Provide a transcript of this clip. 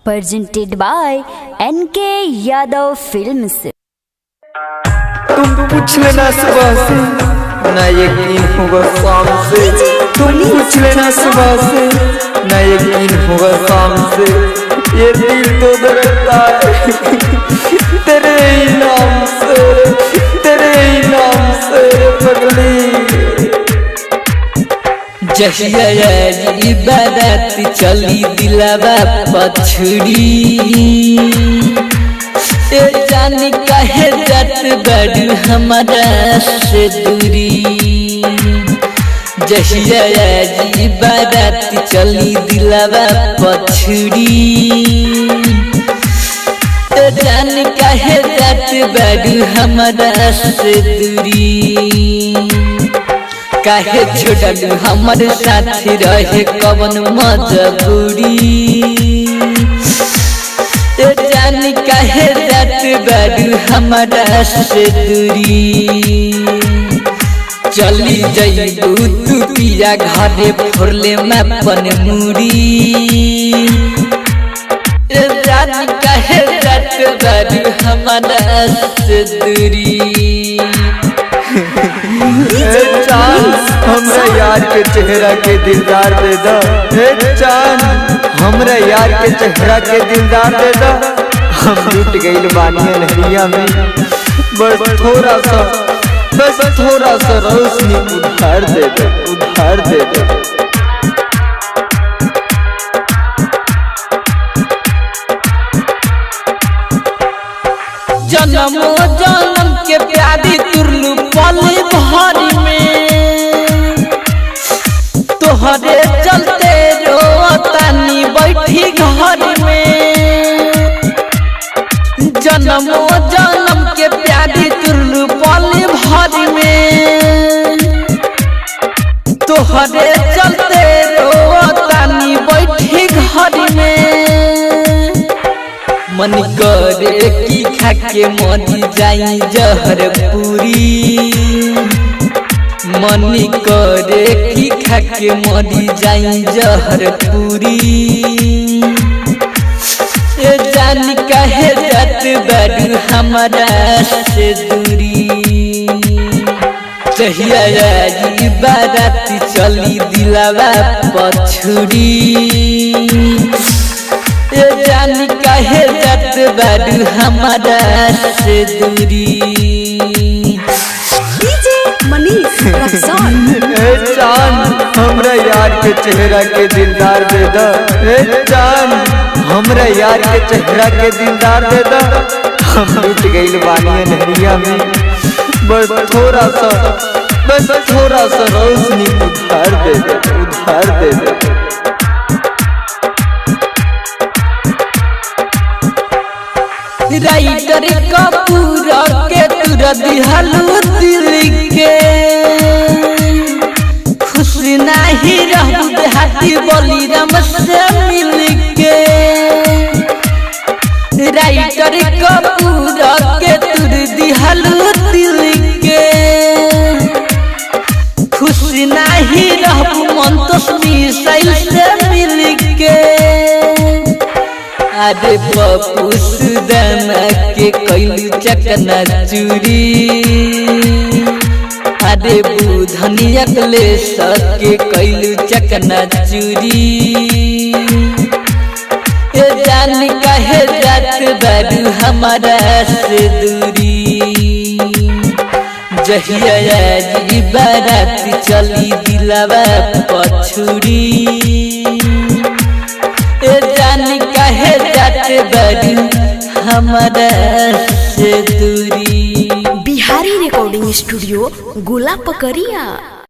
presented by NK Yadav Films। तुम पूछ लेना सुबह से ना यकीन होगा शाम से, तुम पूछ लेना सुबह से ना यकीन होगा शाम से। ये दिल तो धड़कता है तेरे ही नाम से, तेरे ही नाम से पगली। जहिया बारात चली दिलावा पछड़ी, जान काहे जात बड़ू हमारा से दूरी। जहिया बारात चली दिलावा पछड़ी, जान काहे जात बड़ू हमारा से दूरी। काहे छोड़लू हमारे साथ रहे कवन मजबूरी। जान काहे जात बड़ू हमारा से दूरी। चली जइबू तू पिया घरे फोड़ले में अपन मुड़ी। जान काहे जात बड़ू हमारा से दूरी। चांद हमरा यार के चेहरा के दिलदार दे दा, चांद हमरा यार के चेहरा के दिलदार दे दा। हम लुट गइल बानी नहरिया में, बस थोड़ा सा रोशनी उधार दे दे, उधार दे दे। जन्मो जन्म के प्यारी तुरलू पल भर में, तोहरे चलते रोतानी बैठी घर में। जन्मो जन्म के प्यारी तुरलू पल भर में, तोहरे चलते रोतानी बैठी घर में। मन करे की खाके मरी जाई जहर पूरी। मन करे की खाके मरी जाई जहर पूरी। जान काहे जात बड़ू हमारा से दूरी। जहिया बारात चली दिलावा पछड़ी, जान काहे जात बड़ू हमारा से दूरी। चांद हमरा यार के चेहरा के दिलदार दे दा, चांद हमरा यार के चेहरा के दिलदार दे दा। हम लुट गइल बानी नहरिया में, बस थोड़ा सा रोशनी उधार दे दे, उधार दे दे। राइटर कपूर के तुर दिहलू दिल के, खुश नहीं रहू देहाती बलिराम से मिल के। राइटर कपूर के तुर दिहलू दिल के, खुश नहीं रहू मंतोषी साइल से मिल के। अरे पप्पू सुदामा के कैलू चकना चूरी। अरे बुधनिया ले सके कैलू चकना चूरी। जान काहे जात बड़ू हमारा से दूरी। जहिया बारात चली दिलावा पछड़ी, जान काहे जात बड़ू हमारा से दूरी। बिहारी रिकॉर्डिंग स्टूडियो गोला पकड़िया।